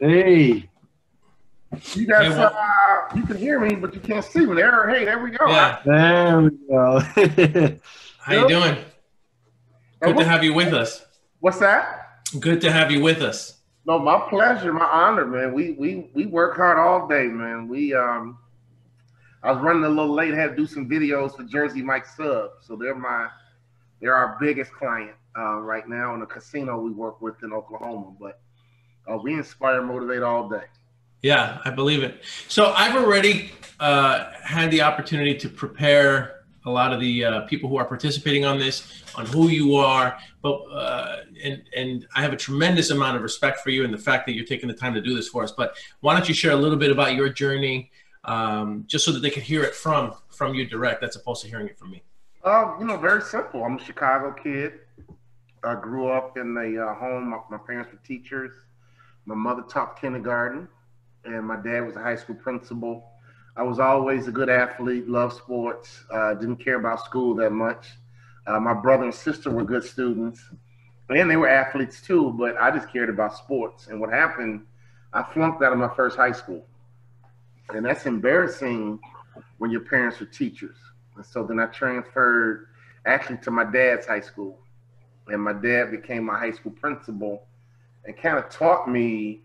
Hey. You got you can hear me, but you can't see me. There we go. Yeah. There we go. How you doing? Good to have you with us. What's that? Good to have you with us. No, my pleasure, my honor, man. We work hard all day, man. I was running a little late, had to do some videos for Jersey Mike Sub. So they're our biggest client right now in the casino we work with in Oklahoma. But we inspire and motivate all day. Yeah, I believe it. So I've already had the opportunity to prepare a lot of the people who are participating on this, on who you are, but and I have a tremendous amount of respect for you and the fact that you're taking the time to do this for us. But why don't you share a little bit about your journey, just so that they can hear it from you direct, as opposed to hearing it from me? Very simple. I'm a Chicago kid. I grew up in a home. My parents were teachers. My mother taught kindergarten, and my dad was a high school principal. I was always a good athlete, loved sports, didn't care about school that much. My brother and sister were good students, and they were athletes too, but I just cared about sports. And what happened, I flunked out of my first high school. And that's embarrassing when your parents are teachers. And so then I transferred actually to my dad's high school. And my dad became my high school principal and kind of taught me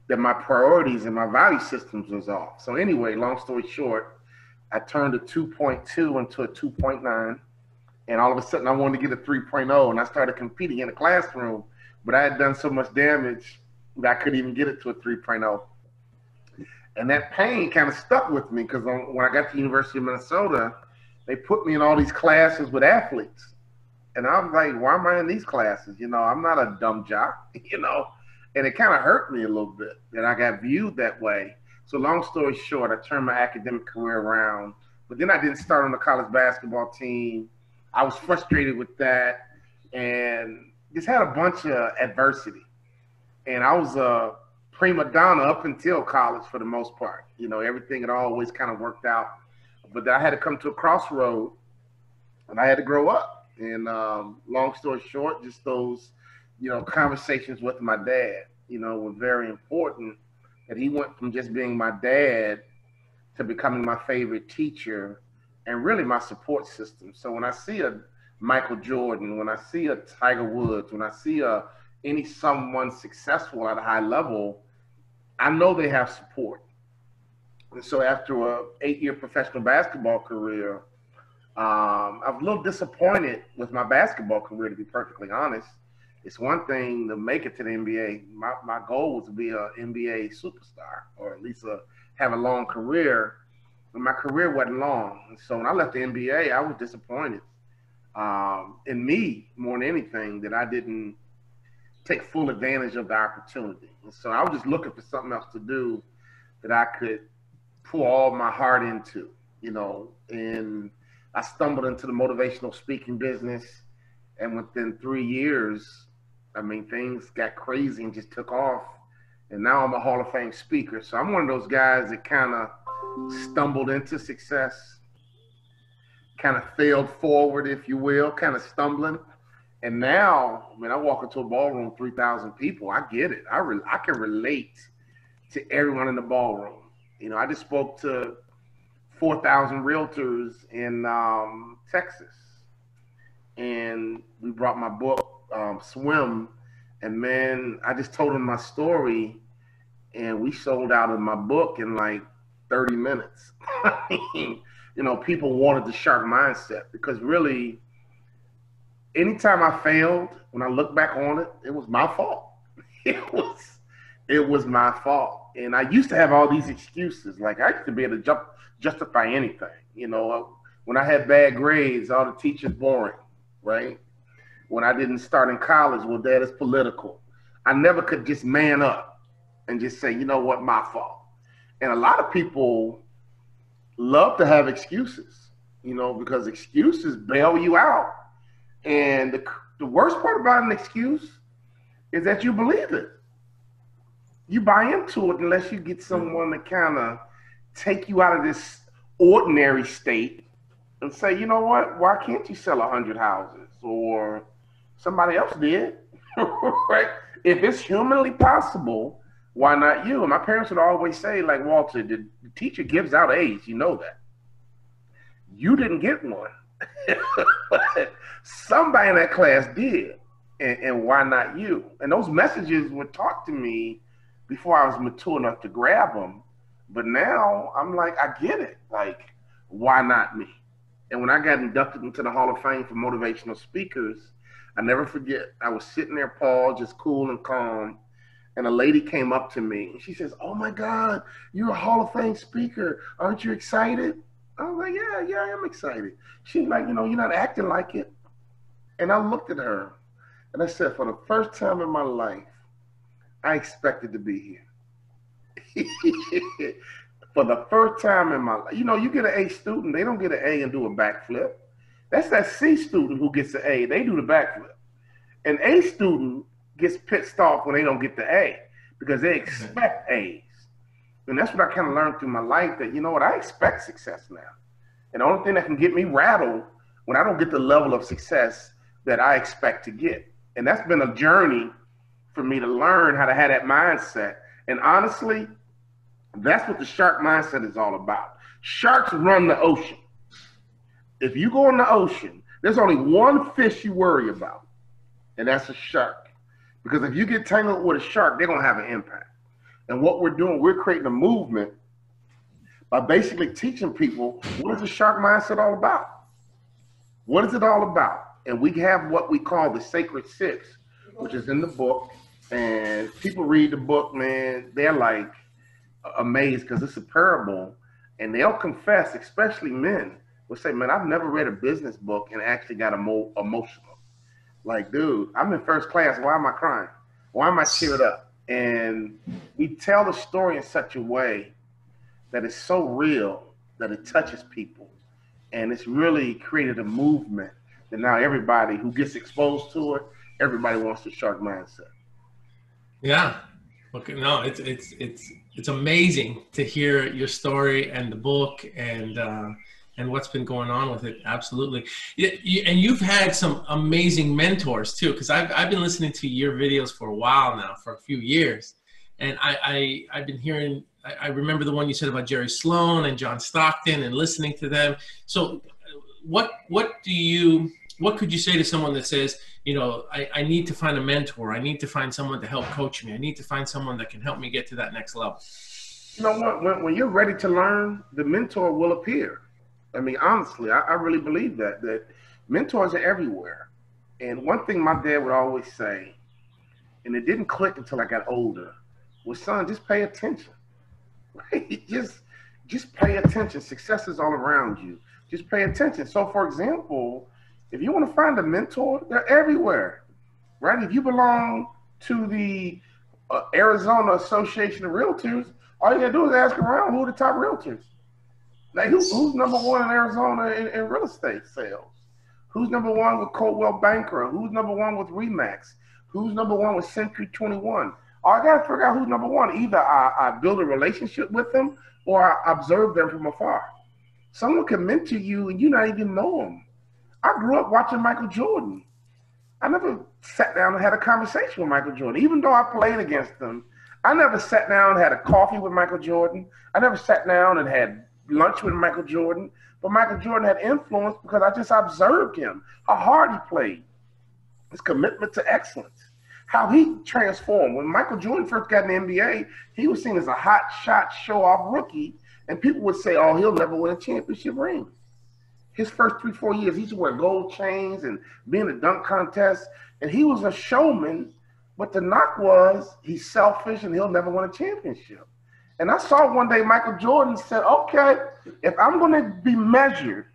that my priorities and my value systems was off. So anyway, long story short, I turned a 2.2 into a 2.9. And all of a sudden I wanted to get a 3.0, and I started competing in the classroom, but I had done so much damage that I couldn't even get it to a 3.0. And that pain kind of stuck with me because when I got to the University of Minnesota, they put me in all these classes with athletes. And I was like, why am I in these classes? I'm not a dumb jock, And it kind of hurt me a little bit that I got viewed that way. So long story short, I turned my academic career around. But then I didn't start on the college basketball team. I was frustrated with that and just had a bunch of adversity. And I was a prima donna up until college for the most part. Everything had always kind of worked out. But then I had to come to a crossroad and I had to grow up. And long story short, just those, conversations with my dad, were very important. That he went from just being my dad to becoming my favorite teacher and really my support system. So when I see a Michael Jordan, when I see a Tiger Woods, when I see someone successful at a high level, I know they have support. And so after a 8-year professional basketball career, I was a little disappointed with my basketball career, to be perfectly honest. It's one thing to make it to the NBA. My goal was to be an NBA superstar, or at least have a long career. But my career wasn't long. And so when I left the NBA, I was disappointed in me more than anything, that I didn't take full advantage of the opportunity. And so I was just looking for something else to do that I could pour all my heart into, and I stumbled into the motivational speaking business, and within 3 years, things got crazy and just took off. And now I'm a Hall of Fame speaker. So I'm one of those guys that kind of stumbled into success, kind of failed forward, if you will, kind of stumbling. And now, I walk into a ballroom, 3,000 people. I get it. I can relate to everyone in the ballroom. I just spoke to 4,000 realtors in Texas, and we brought my book, Swim, and man, I just told them my story, and we sold out of my book in like 30 minutes. People wanted the shark mindset, because really, anytime I failed, when I look back on it, it was my fault. It was my fault. And I used to have all these excuses. Like, I used to be able to justify anything. When I had bad grades, all the teachers boring, right? When I didn't start in college, well, Dad, it's political. I never could just man up and just say, what, my fault. And a lot of people love to have excuses, because excuses bail you out. And the worst part about an excuse is that you believe it. You buy into it unless you get someone to kind of take you out of this ordinary state and say, you know what, why can't you sell 100 houses? Or somebody else did, right? If it's humanly possible Why not you? And my parents would always say, like, Walter, the teacher gives out A's. You know that. You didn't get one. But somebody in that class did. And why not you? And those messages were taught to me before I was mature enough to grab them. But now I'm like, I get it. Like, why not me? And when I got inducted into the Hall of Fame for motivational speakers, I never forget, I was sitting there, Paul, just cool and calm. And a lady came up to me and she says, "Oh my God, you're a Hall of Fame speaker. Aren't you excited?" I was like, yeah, I am excited. She's like, you're not acting like it. And I looked at her and I said, for the first time in my life, I expected to be here. For the first time in my life. You get an A student, they don't get an A and do a backflip. That's that C student who gets an A, they do the backflip. An A student gets pissed off when they don't get the A because they expect A's. And that's what I kind of learned through my life, that, I expect success now. And the only thing that can get me rattled when I don't get the level of success that I expect to get. And that's been a journey for me to learn how to have that mindset. And honestly, that's what the shark mindset is all about. Sharks run the ocean. If you go in the ocean, there's only one fish you worry about, and that's a shark. Because if you get tangled with a shark, they're going to have an impact. And what we're doing, we're creating a movement by basically teaching people, what is the shark mindset all about? What is it all about? And we have what we call the Sacred Six, which is in the book. And people read the book, man, they're like amazed because it's a parable. And they'll confess, especially men, will say, man, I've never read a business book and actually got emotional. Like, dude, I'm in first class. Why am I crying? Why am I teared up? And we tell the story in such a way that it's so real that it touches people. And it's really created a movement that now everybody who gets exposed to it, everybody wants the shark mindset. Yeah. Okay. No, it's amazing to hear your story and the book and what's been going on with it. Absolutely. And you've had some amazing mentors too, because I've been listening to your videos for a while now, for a few years. And I've been hearing, I remember the one you said about Jerry Sloan and John Stockton and listening to them. So what could you say to someone that says, I need to find a mentor. I need to find someone to help coach me. I need to find someone that can help me get to that next level. You know what? When you're ready to learn, the mentor will appear. I mean, honestly, I really believe that mentors are everywhere. And one thing my dad would always say, and it didn't click until I got older, was, son, just pay attention. Right? Just pay attention. Success is all around you. Just pay attention. So, for example, if you want to find a mentor, they're everywhere, right? If you belong to the Arizona Association of Realtors, all you got to do is ask around who are the top realtors. Like, who's number one in Arizona in real estate sales? Who's number one with Coldwell Banker? Who's number one with Remax? Who's number one with Century 21? I got to figure out who's number one. Either I build a relationship with them or I observe them from afar. Someone can mentor you and you not even know them. I grew up watching Michael Jordan. I never sat down and had a conversation with Michael Jordan. Even though I played against him, I never sat down and had a coffee with Michael Jordan. I never sat down and had lunch with Michael Jordan. But Michael Jordan had influence because I just observed him, how hard he played, his commitment to excellence, how he transformed. When Michael Jordan first got in the NBA, he was seen as a hot shot, show-off rookie, and people would say, oh, he'll never win a championship ring. His first 3-4 years, he used to wear gold chains and be in a dunk contest, and he was a showman, but the knock was he's selfish and he'll never win a championship. And I saw one day Michael Jordan said, okay, if I'm going to be measured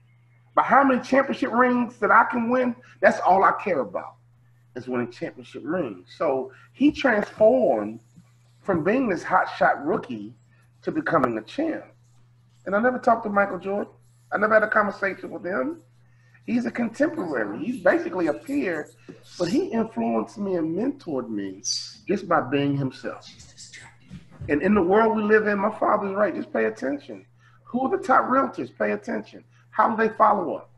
by how many championship rings that I can win, that's all I care about, is winning championship rings. So he transformed from being this hotshot rookie to becoming a champ. And I never talked to Michael Jordan. I never had a conversation with him. He's a contemporary. He's basically a peer, but he influenced me and mentored me just by being himself. And in the world we live in, my father's right. Just pay attention. Who are the top realtors? Pay attention. How do they follow up?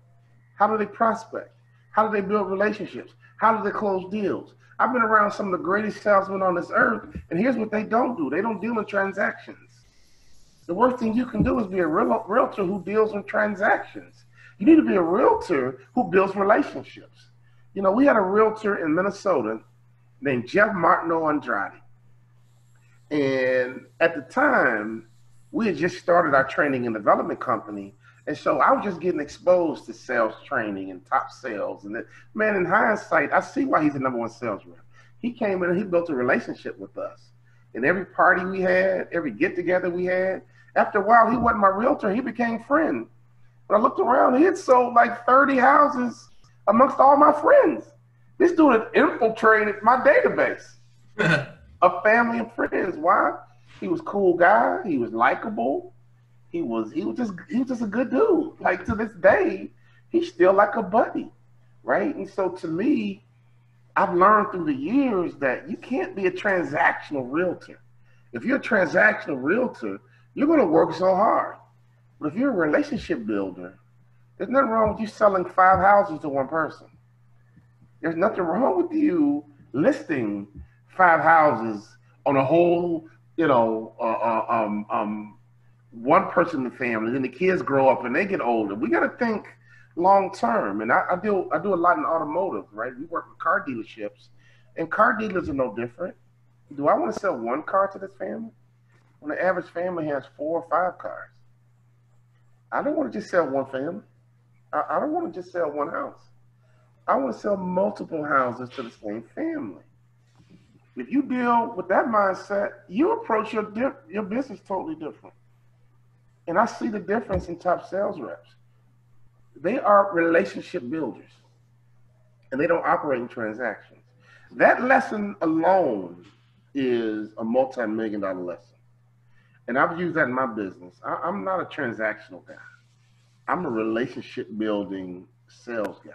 How do they prospect? How do they build relationships? How do they close deals? I've been around some of the greatest salesmen on this earth, and here's what they don't do. They don't deal in transactions. The worst thing you can do is be a realtor who deals in transactions. You need to be a realtor who builds relationships. You know, we had a realtor in Minnesota named Jeff Martineau Andrade. And at the time, we had just started our training and development company. And so I was just getting exposed to sales training and top sales. And man, in hindsight, I see why he's the number one sales rep. He came in and he built a relationship with us. And every party we had, every get together we had, after a while, he wasn't my realtor. He became friend. When I looked around, he had sold like 30 houses amongst all my friends. This dude had infiltrated my database of family and friends. Why? He was a cool guy. He was likable. He was just a good dude. Like to this day, he's still like a buddy, right? And so to me, I've learned through the years that you can't be a transactional realtor. If you're a transactional realtor, you're going to work so hard. But if you're a relationship builder, there's nothing wrong with you selling 5 houses to one person. There's nothing wrong with you listing 5 houses on a whole, one person in the family. Then the kids grow up and they get older. We got to think long term. And I do a lot in automotive, right? We work with car dealerships, and car dealers are no different. Do I want to sell one car to this family when the average family has 4 or 5 cars? I don't want to just sell one family. I don't want to just sell one house. I want to sell multiple houses to the same family. If you deal with that mindset, you approach your business totally different. And I see the difference in top sales reps. They are relationship builders, and they don't operate in transactions. That lesson alone is a multi-million-dollar lesson. And I've used that in my business. I'm not a transactional guy. I'm a relationship building sales guy.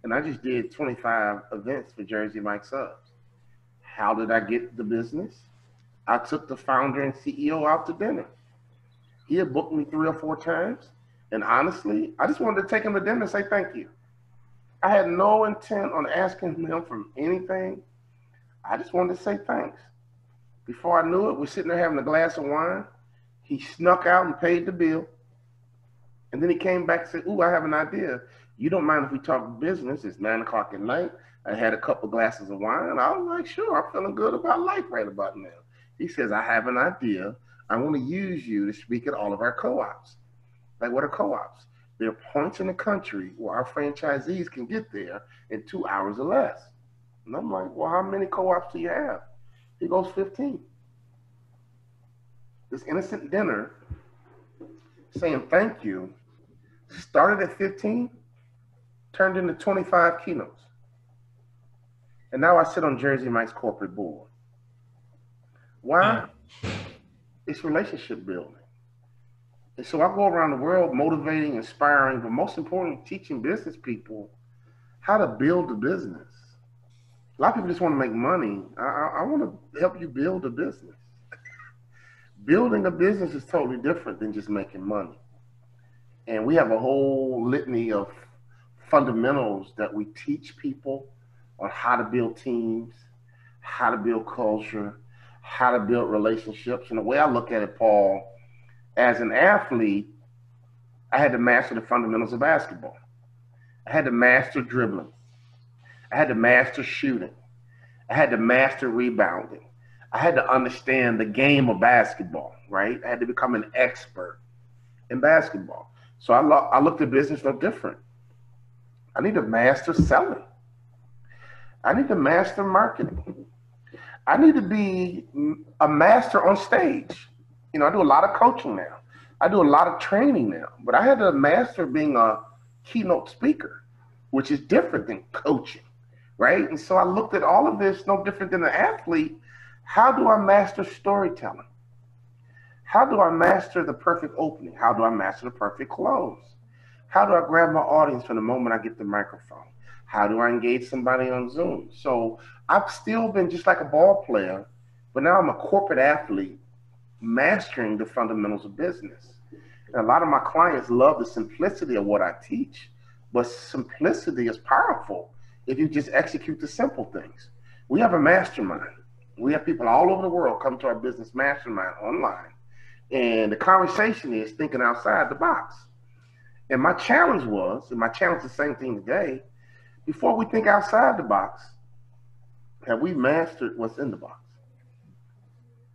And I just did 25 events for Jersey Mike Subs. How did I get the business? I took the founder and CEO out to dinner. He had booked me 3 or 4 times. And honestly, I just wanted to take him to dinner and say thank you. I had no intent on asking him for anything. I just wanted to say thanks. Before I knew it, we're sitting there having a glass of wine. He snuck out and paid the bill. And then he came back and said, ooh, I have an idea. You don't mind if we talk business? It's 9 o'clock at night. I had a couple glasses of wine. I was like, sure, I'm feeling good about life right about now. He says, I have an idea. I want to use you to speak at all of our co-ops. Like, what are co-ops? They're points in the country where our franchisees can get there in 2 hours or less. And I'm like, well, how many co-ops do you have? He goes, 15. This innocent dinner saying thank you started at 15, turned into 25 keynotes. And now I sit on Jersey Mike's corporate board. Why? It's relationship building. And so I go around the world motivating, inspiring, but most important, teaching business people how to build a business. A lot of people just want to make money. I want to help you build a business. Building a business is totally different than just making money. And we have a whole litany of fundamentals that we teach people on how to build teams, how to build culture, how to build relationships. And the way I look at it, Paul, as an athlete, I had to master the fundamentals of basketball. I had to master dribbling. I had to master shooting. I had to master rebounding. I had to understand the game of basketball, right? I had to become an expert in basketball. So I looked at business no different. I need to master selling. I need to master marketing. I need to be a master on stage. You know, I do a lot of coaching now. I do a lot of training now, but I had to master being a keynote speaker, which is different than coaching, right? And so I looked at all of this no different than an athlete. How do I master storytelling? How do I master the perfect opening? How do I master the perfect close? How do I grab my audience from the moment I get the microphone? How do I engage somebody on Zoom? So I've still been just like a ball player, but now I'm a corporate athlete mastering the fundamentals of business. And a lot of my clients love the simplicity of what I teach, but simplicity is powerful if you just execute the simple things. We have a mastermind. We have people all over the world come to our business mastermind online. And the conversation is thinking outside the box. And my challenge was, and my challenge is the same thing today, before we think outside the box, have we mastered what's in the box?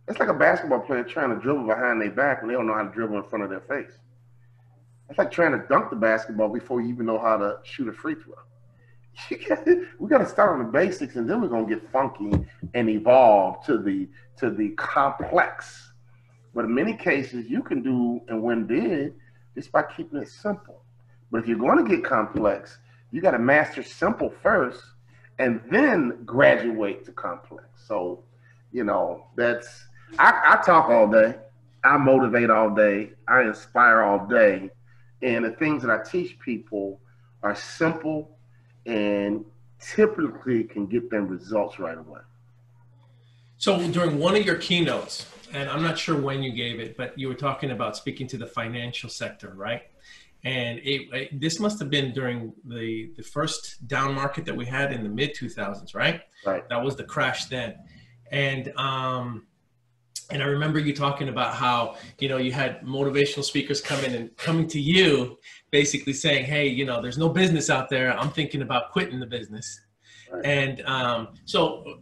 It's like a basketball player trying to dribble behind their back when they don't know how to dribble in front of their face. It's like trying to dunk the basketball before you even know how to shoot a free throw. We got to start on the basics, and then we're gonna get funky and evolve to the complex. But in many cases, you can do and win big just by keeping it simple. But if you're going to get complex, you got to master simple first, and then graduate to complex. So, that's I talk all day, I motivate all day, I inspire all day, and the things that I teach people are simple and typically can get them results right away. So during one of your keynotes, and I'm not sure when you gave it, but you were talking about speaking to the financial sector, right? And this must have been during the first down market that we had in the mid 2000s, right? Right. That was the crash then. And I remember you talking about how, you had motivational speakers coming to you, basically saying, hey, there's no business out there. I'm thinking about quitting the business. Right. And so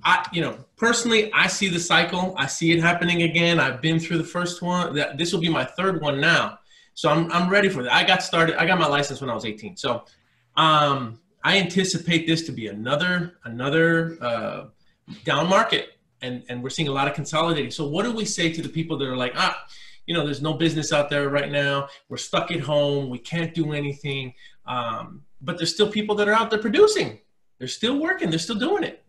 personally, I see the cycle. I see it happening again. I've been through the first one. This will be my third one now. So I'm ready for that. I got my license when I was 18. So I anticipate this to be another down market. And we're seeing a lot of consolidating. So what do we say to the people that are like, there's no business out there right now. We're stuck at home. We can't do anything. But there's still people that are out there producing. They're still working. They're still doing it.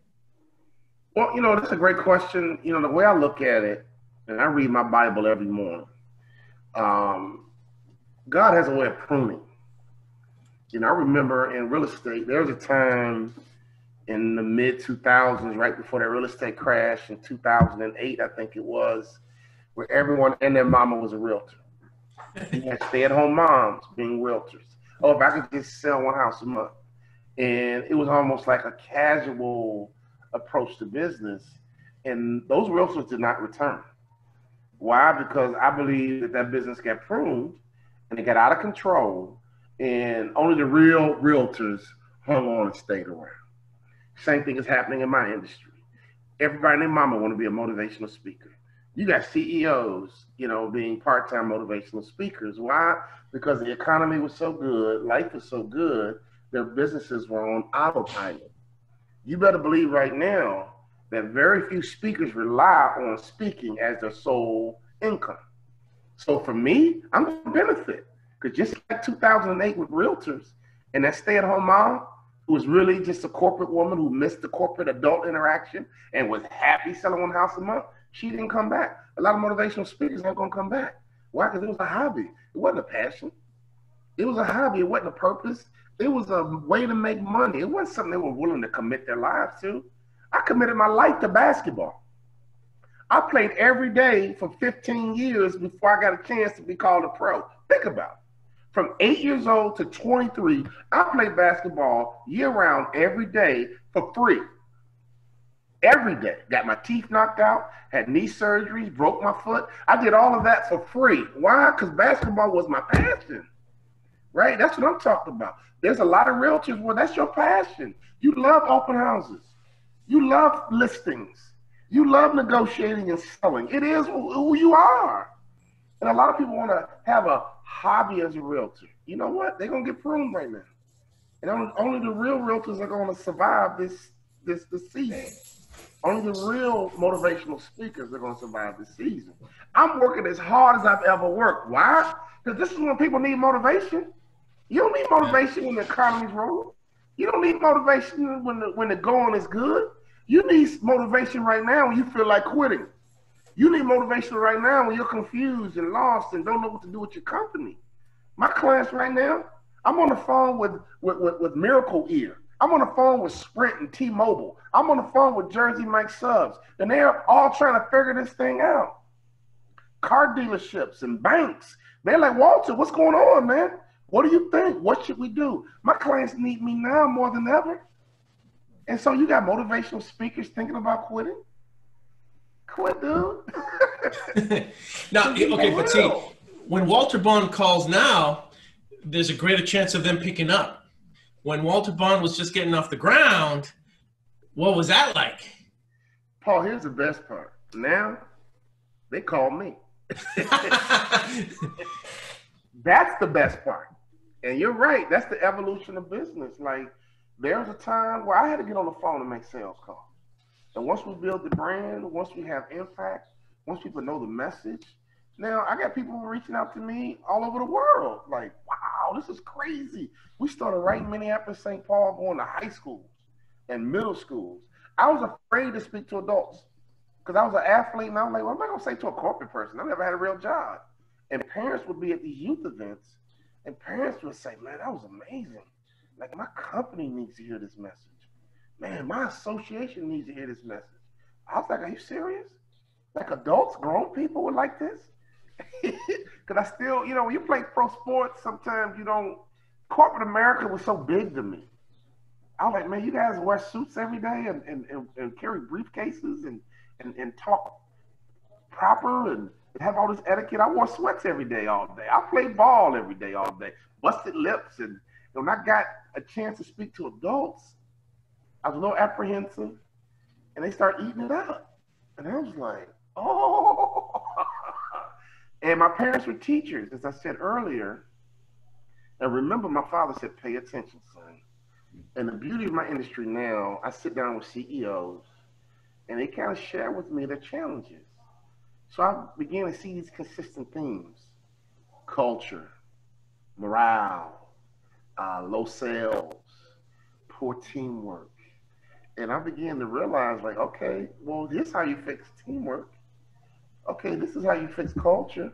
Well, that's a great question. The way I look at it, and I read my Bible every morning, God has a way of pruning. I remember in real estate, there was a time in the mid 2000s, right before that real estate crash in 2008, I think it was, where everyone and their mama was a realtor. You had stay-at-home moms being realtors. Oh, if I could just sell one house a month. And it was almost like a casual approach to business. And those realtors did not return. Why? Because I believe that business got pruned and it got out of control, and only the real realtors hung on and stayed around. Same thing is happening in my industry. Everybody and their mama want to be a motivational speaker. You got CEOs, being part-time motivational speakers. Why? Because the economy was so good, life was so good, their businesses were on autopilot. You better believe right now that very few speakers rely on speaking as their sole income. So for me, I'm going to benefit, because just like 2008 with realtors and that stay-at-home mom who was really just a corporate woman who missed the corporate adult interaction and was happy selling one house a month, she didn't come back. A lot of motivational speakers aren't going to come back. Why? Because it was a hobby. It wasn't a passion. It was a hobby. It wasn't a purpose. It was a way to make money. It wasn't something they were willing to commit their lives to. I committed my life to basketball. I played every day for 15 years before I got a chance to be called a pro. Think about it. From 8 years old to 23, I played basketball year-round every day for free. Every day. Got my teeth knocked out, had knee surgeries, broke my foot. I did all of that for free. Why? Because basketball was my passion. Right? That's what I'm talking about. There's a lot of realtors where that's your passion. You love open houses. You love listings. You love negotiating and selling. It is who you are. And a lot of people want to have a hobby as a realtor. You know what? They're going to get pruned right now. And only the real realtors are going to survive this season. Only the real motivational speakers are going to survive this season. I'm working as hard as I've ever worked. Why? Because this is when people need motivation. You don't need motivation when the economy's rolling. You don't need motivation when the going is good. You need motivation right now when you feel like quitting. You need motivation right now when you're confused and lost and don't know what to do with your company. My clients right now, I'm on the phone with Miracle Ear. I'm on the phone with Sprint and T-Mobile. I'm on the phone with Jersey Mike Subs. And they're all trying to figure this thing out. Car dealerships and banks. They're like, Walter, what's going on, man? What do you think? What should we do? My clients need me now more than ever. And so you got motivational speakers thinking about quitting. Quit, dude. Now, okay, but see, when Walter Bond calls now, there's a greater chance of them picking up. When Walter Bond was just getting off the ground, what was that like? Paul, here's the best part. Now, they call me. That's the best part. And you're right. That's the evolution of business. Like, there was a time where I had to get on the phone and make sales calls. And once we build the brand, once we have impact, once people know the message, now I got people reaching out to me all over the world. Like, wow, this is crazy. We started right in Minneapolis, St. Paul, going to high schools and middle schools. I was afraid to speak to adults because I was an athlete, and I was like, what am I going to say to a corporate person? I never had a real job. And parents would be at these youth events, and parents would say, man, that was amazing. Like, my company needs to hear this message. Man, my association needs to hear this message. I was like, are you serious? Like, adults, grown people would like this? Because I still, you know, when you play pro sports, sometimes you don't, corporate America was so big to me. I was like, man, you guys wear suits every day and carry briefcases and talk proper and have all this etiquette. I wore sweats every day, all day. I played ball every day, all day. Busted lips. And when I got a chance to speak to adults, I was a little apprehensive, and they start eating it up. And I was like, oh. And my parents were teachers, as I said earlier. And remember, my father said, pay attention, son. And the beauty of my industry now, I sit down with CEOs, and they kind of share with me their challenges. So I began to see these consistent themes: culture, morale, low sales, poor teamwork. And I began to realize, like, okay, well, this is how you fix teamwork. Okay, this is how you fix culture.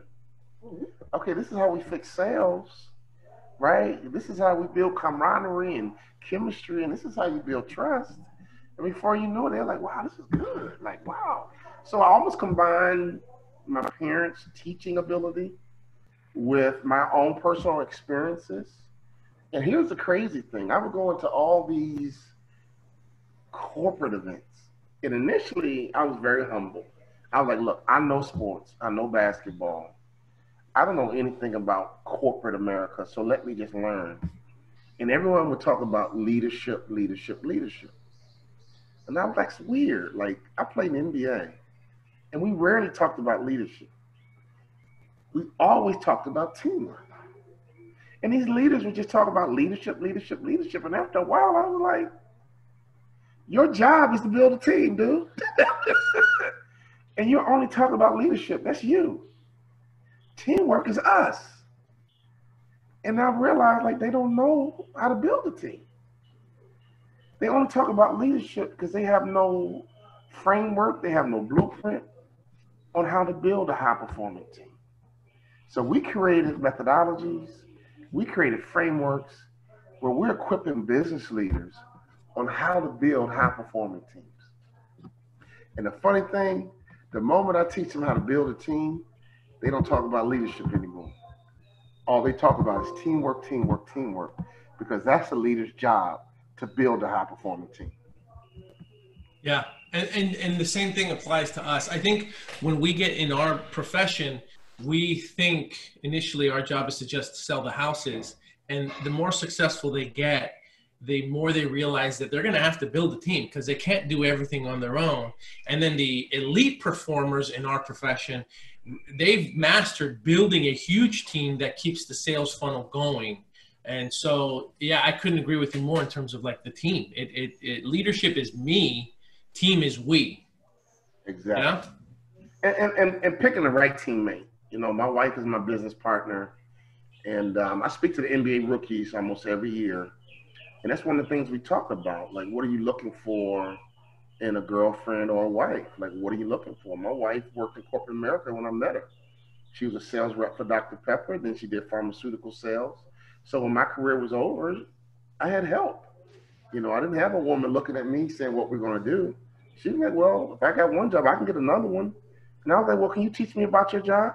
Okay, this is how we fix sales, right? This is how we build camaraderie and chemistry, and this is how you build trust. And before you know it, they're like, wow, this is good. Like, wow. So I almost combined my parents' teaching ability with my own personal experiences. And here's the crazy thing. I would go into all these corporate events. And initially, I was very humble. I was like, look, I know sports. I know basketball. I don't know anything about corporate America, so let me just learn. And everyone would talk about leadership, leadership, leadership. And I was like, it's weird. Like, I played in the NBA, and we rarely talked about leadership. We always talked about teamwork. And these leaders would just talk about leadership, leadership, leadership. And after a while, I was like, your job is to build a team, dude. And you're only talking about leadership. That's you. Teamwork is us. And I realized, like, they don't know how to build a team. They only talk about leadership because they have no framework, they have no blueprint on how to build a high-performing team. So we created methodologies, we created frameworks where we're equipping business leaders on how to build high-performing teams. And the funny thing, the moment I teach them how to build a team, they don't talk about leadership anymore. All they talk about is teamwork, teamwork, teamwork, because that's the leader's job, to build a high-performing team. Yeah, and the same thing applies to us. I think when we get in our profession, we think initially our job is to just sell the houses, and the more successful they get, the more they realize that they're going to have to build a team because they can't do everything on their own. And then the elite performers in our profession, they've mastered building a huge team that keeps the sales funnel going. And so, yeah, I couldn't agree with you more in terms of like the team. Leadership is me, team is we. Exactly. Yeah? And picking the right teammate. You know, my wife is my business partner, and I speak to the NBA rookies almost every year. And that's one of the things we talk about. Like, what are you looking for in a girlfriend or a wife? Like, what are you looking for? My wife worked in corporate America when I met her. She was a sales rep for Dr. Pepper. Then she did pharmaceutical sales. So when my career was over, I had help. You know, I didn't have a woman looking at me saying what we're going to do. She was like, well, if I got one job, I can get another one. And I was like, well, can you teach me about your job?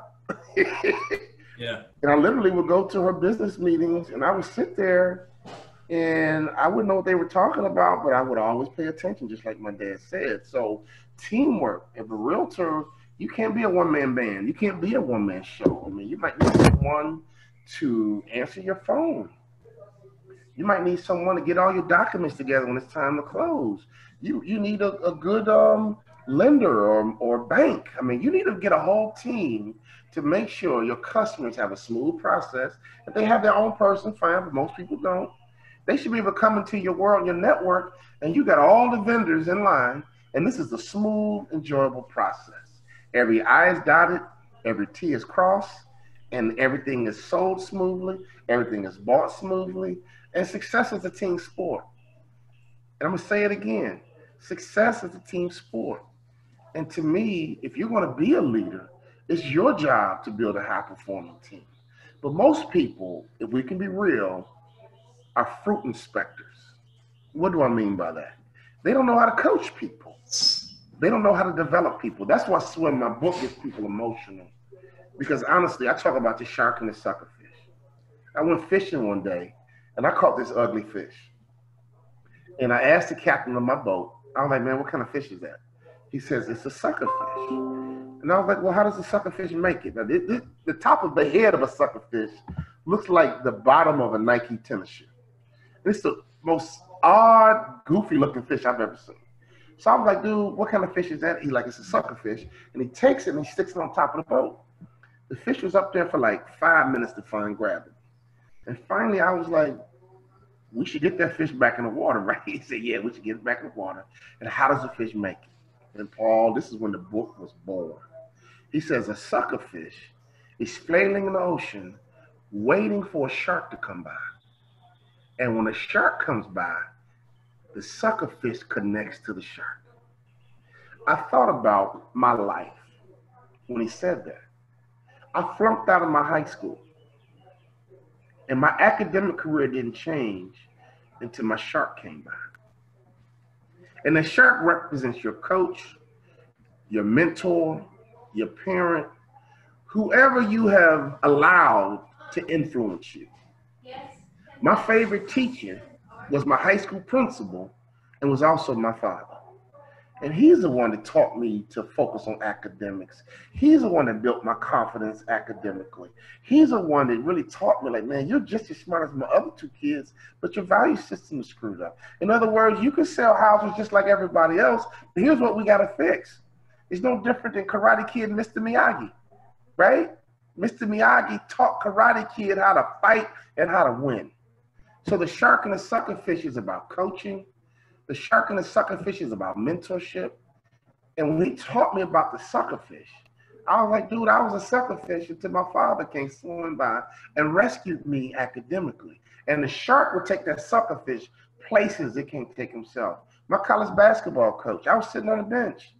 Yeah. And I literally would go to her business meetings, and I would sit there And I wouldn't know what they were talking about, but I would always pay attention, just like my dad said. So teamwork. If a realtor, you can't be a one-man band. You can't be a one-man show. I mean, you might need someone to answer your phone. You might need someone to get all your documents together when it's time to close. You need a good lender or bank. I mean, you need to get a whole team to make sure your customers have a smooth process. If they have their own person, fine, but most people don't. They should be able to come into your world, your network, and you got all the vendors in line. And this is a smooth, enjoyable process. Every I is dotted, every T is crossed, and everything is sold smoothly, everything is bought smoothly, and success is a team sport. And I'm gonna say it again. Success is a team sport. And to me, if you're gonna be a leader, it's your job to build a high performing team. But most people, if we can be real, are fruit inspectors. What do I mean by that? They don't know how to coach people. They don't know how to develop people. That's why swim, my book, gets people emotional. Because honestly, I talk about the shark and the suckerfish. I went fishing one day and I caught this ugly fish. And I asked the captain of my boat, I was like, man, what kind of fish is that? He says, it's a suckerfish. And I was like, well, how does the suckerfish make it? Now, the top of the head of a suckerfish looks like the bottom of a Nike tennis shoe. It's the most odd, goofy looking fish I've ever seen. So I was like, dude, what kind of fish is that? He's like, it's a suckerfish. And he takes it and he sticks it on top of the boat. The fish was up there for like 5 minutes to find gravity. And finally, I was like, we should get that fish back in the water, right? He said, yeah, we should get it back in the water. And how does the fish make it? And Paul, this is when the book was born. He says a suckerfish is flailing in the ocean, waiting for a shark to come by. And when a shark comes by, the suckerfish connects to the shark. I thought about my life when he said that. I flunked out of my high school. And my academic career didn't change until my shark came by. And the shark represents your coach, your mentor, your parent, whoever you have allowed to influence you. My favorite teacher was my high school principal and was also my father. And he's the one that taught me to focus on academics. He's the one that built my confidence academically. He's the one that really taught me, like, man, you're just as smart as my other two kids, but your value system is screwed up. In other words, you can sell houses just like everybody else, but here's what we got to fix. It's no different than Karate Kid and Mr. Miyagi, right? Mr. Miyagi taught Karate Kid how to fight and how to win. So the shark and the suckerfish is about coaching. The shark and the suckerfish is about mentorship. And when he taught me about the suckerfish, I was like, dude, I was a suckerfish until my father came swimming by and rescued me academically. And the shark would take that suckerfish places it can't take himself. My college basketball coach, I was sitting on the bench.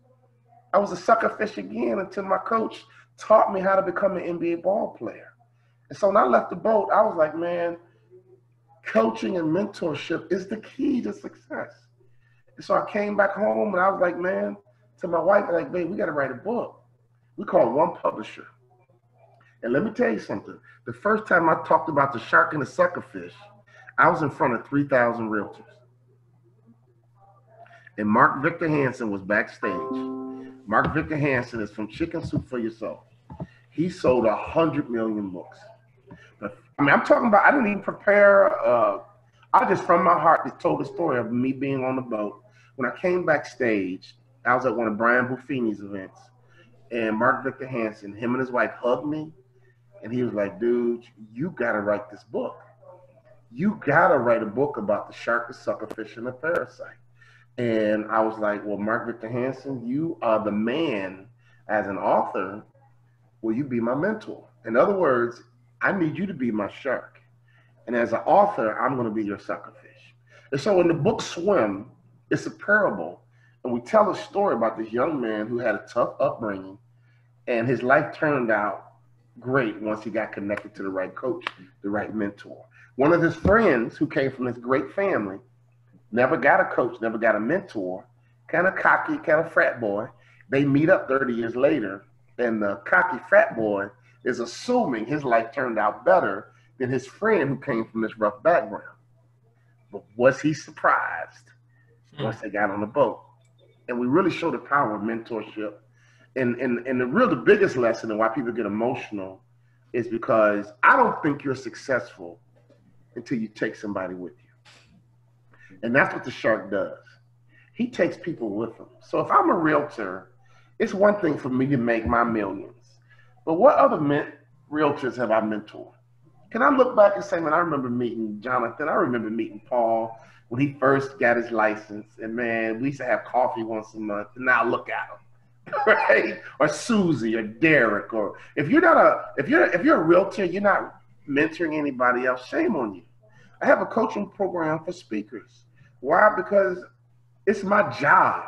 I was a suckerfish again until my coach taught me how to become an NBA ball player. And so when I left the boat, I was like, man, coaching and mentorship is the key to success. And so I came back home and I was like, man, to my wife, like, babe, we got to write a book. We call one publisher. And let me tell you something. The first time I talked about the shark and the suckerfish, I was in front of 3,000 realtors. And Mark Victor Hansen was backstage. Mark Victor Hansen is from Chicken Soup for Your Soul. He sold 100 million books. But, I mean, I'm talking about, I didn't even prepare. I just, from my heart, told the story of me being on the boat. When I came backstage, I was at one of Brian Buffini's events. And Mark Victor Hansen, him and his wife hugged me. And he was like, dude, you got to write this book. You got to write a book about the shark, the suckerfish, and the parasite. And I was like, well, Mark Victor Hansen, you are the man as an author. Will you be my mentor? In other words, I need you to be my shark. And as an author, I'm going to be your suckerfish. And so in the book Swim, it's a parable. And we tell a story about this young man who had a tough upbringing. And his life turned out great once he got connected to the right coach, the right mentor. One of his friends who came from this great family never got a coach, never got a mentor, kind of cocky, kind of frat boy. They meet up 30 years later, and the cocky frat boy is assuming his life turned out better than his friend who came from this rough background. But was he surprised once they got on the boat? And we really show the power of mentorship. And the biggest lesson and why people get emotional is because I don't think you're successful until you take somebody with you. And that's what the shark does. He takes people with him. So if I'm a realtor, it's one thing for me to make my millions. But what other realtors have I mentored? Can I look back and say, man, I remember meeting Jonathan. I remember meeting Paul when he first got his license. And man, we used to have coffee once a month. And now look at him, right? Or Susie or Derek. Or if you're a realtor, you're not mentoring anybody else. Shame on you. I have a coaching program for speakers. Why? Because it's my job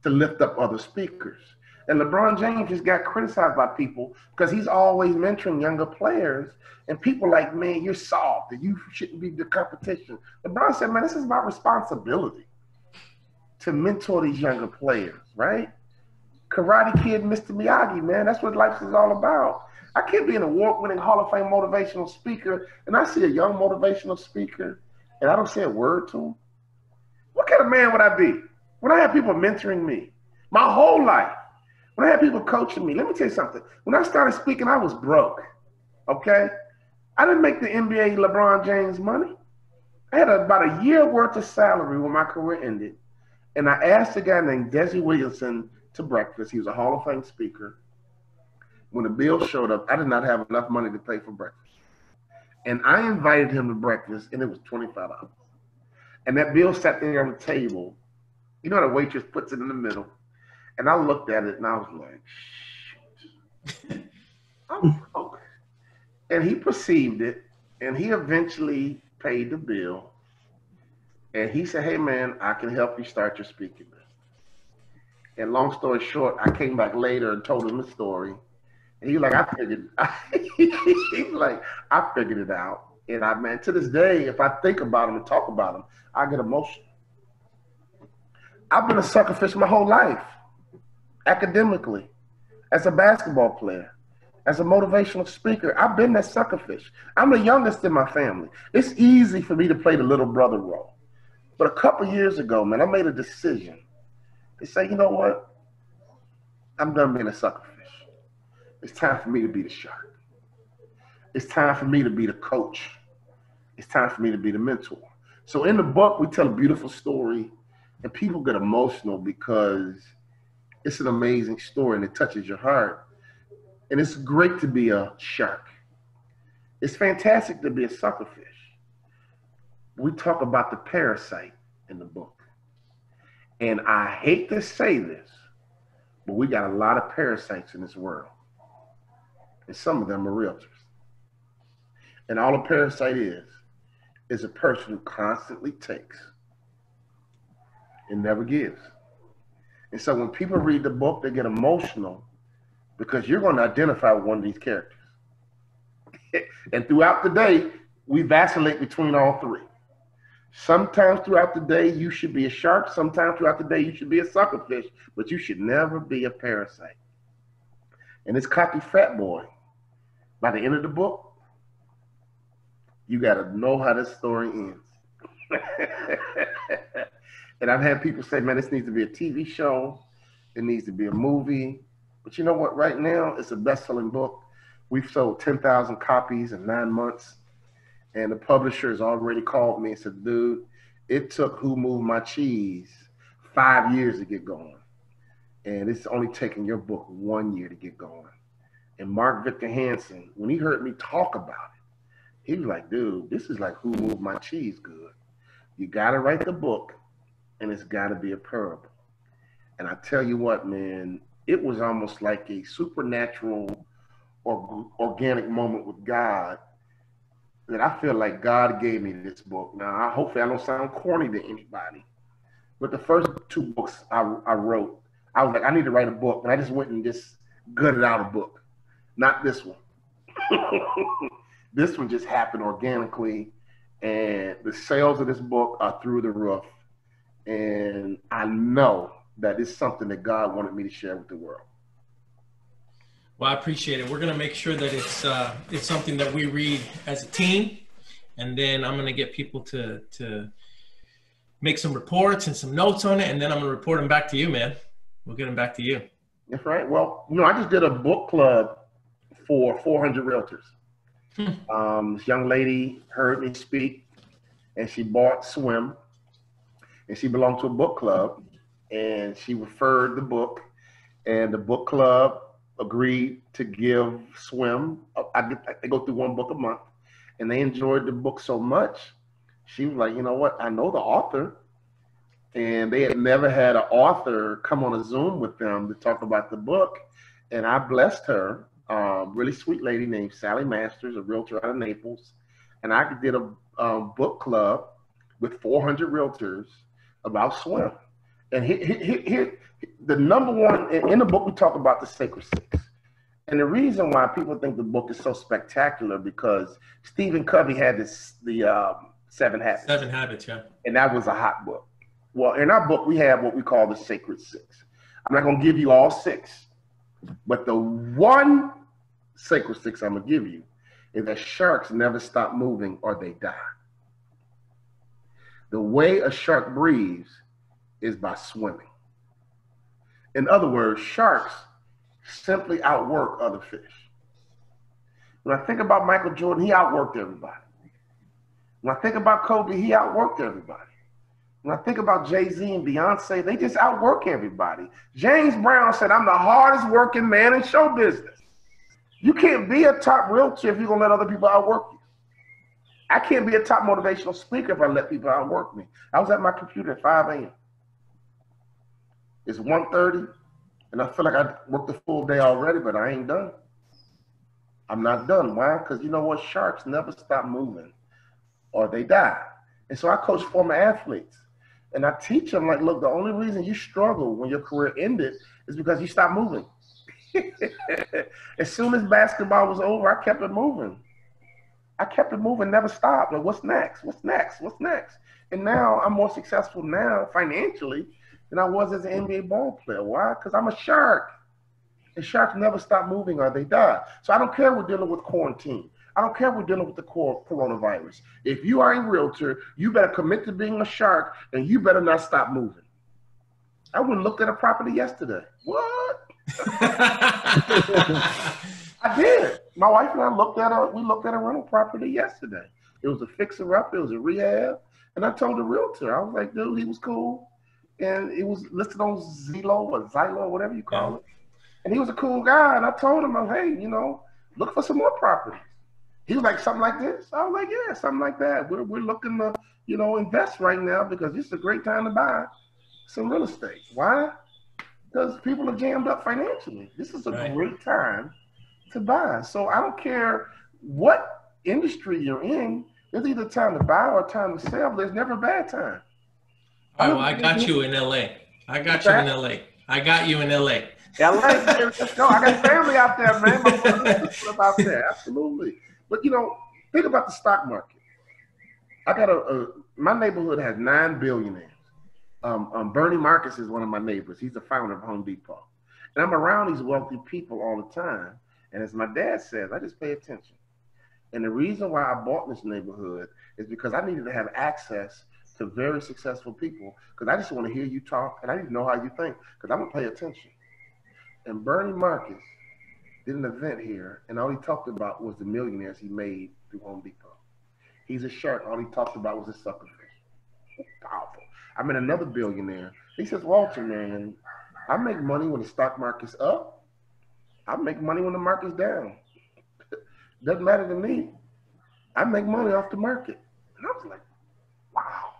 to lift up other speakers. And LeBron James just got criticized by people because he's always mentoring younger players. And people like, man, you're soft and you shouldn't be the competition. LeBron said, man, this is my responsibility to mentor these younger players, right? Karate Kid, Mr. Miyagi, man, that's what life is all about. I can't be an award-winning Hall of Fame motivational speaker and I see a young motivational speaker and I don't say a word to him. What kind of man would I be when I have people mentoring me my whole life? When I had people coaching me, let me tell you something. When I started speaking, I was broke, okay? I didn't make the NBA LeBron James money. I had about a year worth of salary when my career ended. And I asked a guy named Desi Williamson to breakfast. He was a Hall of Fame speaker. When the bill showed up, I did not have enough money to pay for breakfast. And I invited him to breakfast, and it was $25. And that bill sat there on the table. You know, the waitress puts it in the middle. And I looked at it and I was like, shit, I'm broke. And he perceived it and he eventually paid the bill. And he said, hey man, I can help you start your speaking business. And long story short, I came back later and told him the story. And he was like, I figured it out. And man, to this day, if I think about him and talk about him, I get emotional. I've been a sucker fish my whole life. Academically, as a basketball player, as a motivational speaker, I've been that sucker fish. I'm the youngest in my family. It's easy for me to play the little brother role. But a couple years ago, man, I made a decision to say, you know what? I'm done being a sucker fish. It's time for me to be the shark. It's time for me to be the coach. It's time for me to be the mentor. So in the book, we tell a beautiful story and people get emotional because it's an amazing story and it touches your heart. And it's great to be a shark. It's fantastic to be a sucker fish. We talk about the parasite in the book. And I hate to say this, but we got a lot of parasites in this world. And some of them are realtors. And all a parasite is a person who constantly takes and never gives. And so when people read the book, they get emotional because you're going to identify with one of these characters. And throughout the day, we vacillate between all three. Sometimes throughout the day, you should be a shark. Sometimes throughout the day, you should be a sucker fish, but you should never be a parasite. And this cocky fat boy, by the end of the book, you got to know how this story ends. And I've had people say, man, this needs to be a TV show. It needs to be a movie. But you know what? Right now, it's a best-selling book. We've sold 10,000 copies in 9 months. And the publisher has already called me and said, dude, it took Who Moved My Cheese 5 years to get going. And it's only taken your book 1 year to get going. And Mark Victor Hansen, when he heard me talk about it, he was like, dude, this is like Who Moved My Cheese good. You got to write the book, and it's got to be a parable. And I tell you what, man, it was almost like a supernatural or organic moment with God that I feel like God gave me this book. Now, hopefully I don't sound corny to anybody, but the first 2 books I wrote, I was like, I need to write a book. And I just went and just gutted out a book. Not this one. This one just happened organically. And the sales of this book are through the roof. And I know that it's something that God wanted me to share with the world. Well, I appreciate it. We're going to make sure that it's something that we read as a team. and then I'm going to get people to make some reports and some notes on it, and then I'm going to report them back to you, man. We'll get them back to you. That's right. Well, I just did a book club for 400 realtors. This young lady heard me speak, and she bought Swim, and she belonged to a book club, and she referred the book, and the book club agreed to give Swim. I go through one book a month, and they enjoyed the book so much. She was like, you know what? I know the author, and they had never had an author come on a Zoom with them to talk about the book, and I blessed her. Really sweet lady named Sally Masters, a realtor out of Naples, and I did a book club with 400 realtors about Swim. And here the number one in the book, we talk about the Sacred Six. And the reason why people think the book is so spectacular because Stephen Covey had the 7 Habits. 7 Habits, yeah. And that was a hot book. Well, in our book, we have what we call the Sacred Six. I'm not going to give you all 6, but the one Sacred Six I'm going to give you is that sharks never stop moving or they die. The way a shark breathes is by swimming. In other words, sharks simply outwork other fish. When I think about Michael Jordan, he outworked everybody. When I think about Kobe, he outworked everybody. When I think about Jay-Z and Beyonce, they just outwork everybody. James Brown said, I'm the hardest working man in show business. You can't be a top realtor if you're going to let other people outwork you. I can't be a top motivational speaker if I let people outwork me. I was at my computer at 5 a.m. It's 1:30, and I feel like I worked a full day already, but I ain't done. I'm not done. Why? Because you know what? Sharks never stop moving or they die. And so I coach former athletes, and I teach them, like, look, the only reason you struggle when your career ended is because you stopped moving. As soon as basketball was over, I kept it moving. I kept it moving, never stopped. Like, what's next? What's next? What's next? And now I'm more successful now financially than I was as an NBA ball player. Why? Because I'm a shark. And sharks never stop moving or they die. So I don't care if we're dealing with quarantine. I don't care if we're dealing with the coronavirus. If you are a realtor, you better commit to being a shark and you better not stop moving. I went and looked at a property yesterday. What? I did. My wife and I looked at a rental property yesterday. It was a fixer-up. It was a rehab. And I told the realtor, I was like, dude, he was cool. And it was listed on Zillow or Zillow, whatever you call it. And he was a cool guy. And I told him, hey, look for some more properties. He was like, something like this? I was like, yeah, something like that. We're looking to, invest right now because this is a great time to buy some real estate. Why? Because people are jammed up financially. This is a great time to buy. So I don't care what industry you're in. There's either time to buy or time to sell. There's never a bad time. All right, well, I got you in LA. I got you in LA. LA, let's go. I got family out there, man. My brother's out there, absolutely. But think about the stock market. I got my neighborhood has 9 billionaires. Bernie Marcus is one of my neighbors. He's the founder of Home Depot. And I'm around these wealthy people all the time. And as my dad says, I just pay attention. And the reason why I bought this neighborhood is because I needed to have access to very successful people because I just want to hear you talk and I need to know how you think because I'm going to pay attention. And Bernie Marcus did an event here and all he talked about was the millionaires he made through Home Depot. He's a shark. All he talked about was his sucker fish. Powerful. I met another billionaire. He says, Walter, man, I make money when the stock market's up. I make money when the market's down. Doesn't matter to me. I make money off the market. And I was like, wow.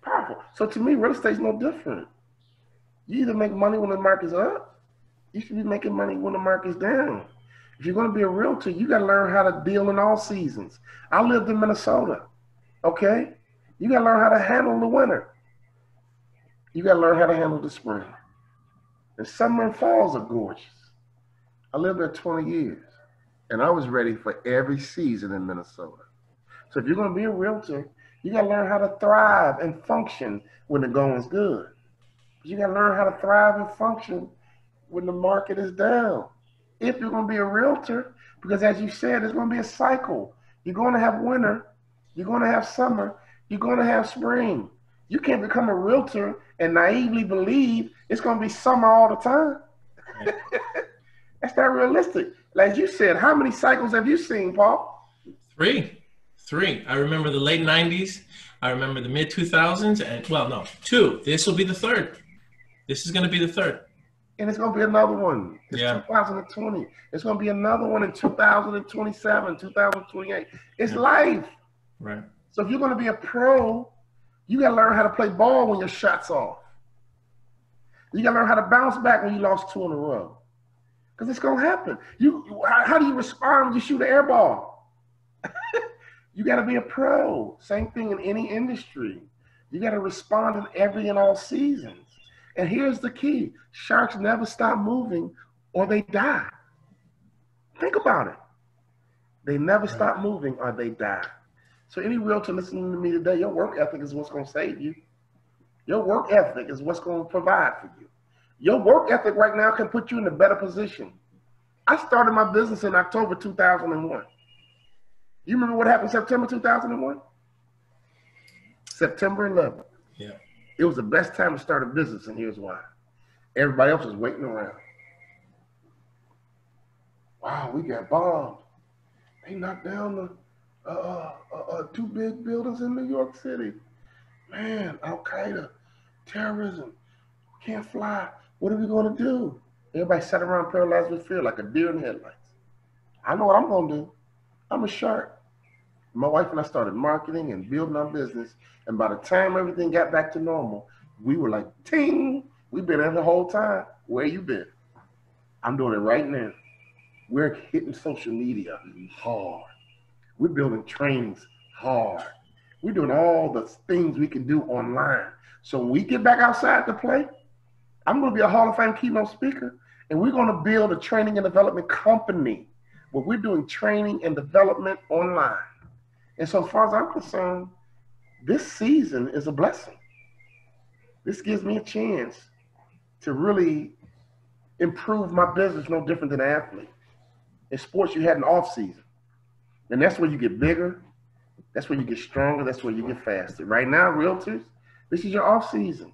Powerful. So to me, real estate's no different. You either make money when the market's up, you should be making money when the market's down. If you're going to be a realtor, you got to learn how to deal in all seasons. I lived in Minnesota, okay? You got to learn how to handle the winter. You got to learn how to handle the spring. And summer and falls are gorgeous. I lived there 20 years, and I was ready for every season in Minnesota. So if you're going to be a realtor, you got to learn how to thrive and function when the going's good. You got to learn how to thrive and function when the market is down. If you're going to be a realtor, because as you said, there's going to be a cycle. You're going to have winter. You're going to have summer. You're going to have spring. You can't become a realtor and naively believe it's going to be summer all the time. Right. That's not realistic. Like you said, how many cycles have you seen, Paul? Three. I remember the late 90s. I remember the mid 2000s. And, well, no, two. This will be the third. This is going to be the third. And it's going to be another one. It's Yeah. 2020. It's going to be another one in 2027, 2028. It's life. Right. So if you're going to be a pro, you got to learn how to play ball when your shot's off. You got to learn how to bounce back when you lost 2 in a row. Because it's going to happen. How do you respond when you shoot an air ball? You got to be a pro. Same thing in any industry. You got to respond in every and all seasons. And here's the key. Sharks never stop moving or they die. Think about it. They never stop moving or they die. So any realtor listening to me today, your work ethic is what's going to save you. Your work ethic is what's going to provide for you. Your work ethic right now can put you in a better position. I started my business in October 2001. You remember what happened September 2001? September 11th. Yeah. It was the best time to start a business, and here's why. Everybody else was waiting around. Wow, we got bombed. They knocked down the 2 big buildings in New York City. Man, Al-Qaeda, terrorism, can't fly. What are we going to do? Everybody sat around paralyzed with fear like a deer in the headlights. I know what I'm going to do. I'm a shark. My wife and I started marketing and building our business. And by the time everything got back to normal, we were like, ting, we've been there the whole time. Where you been? I'm doing it right now. We're hitting social media hard. We're building trainings hard. We're doing all the things we can do online. So when we get back outside to play, I'm going to be a Hall of Fame keynote speaker, and we're going to build a training and development company where we're doing training and development online. And so as far as I'm concerned, this season is a blessing. This gives me a chance to really improve my business no different than an athlete. In sports, you had an off season. And that's where you get bigger. That's where you get stronger. That's where you get faster. Right now, realtors, this is your off season.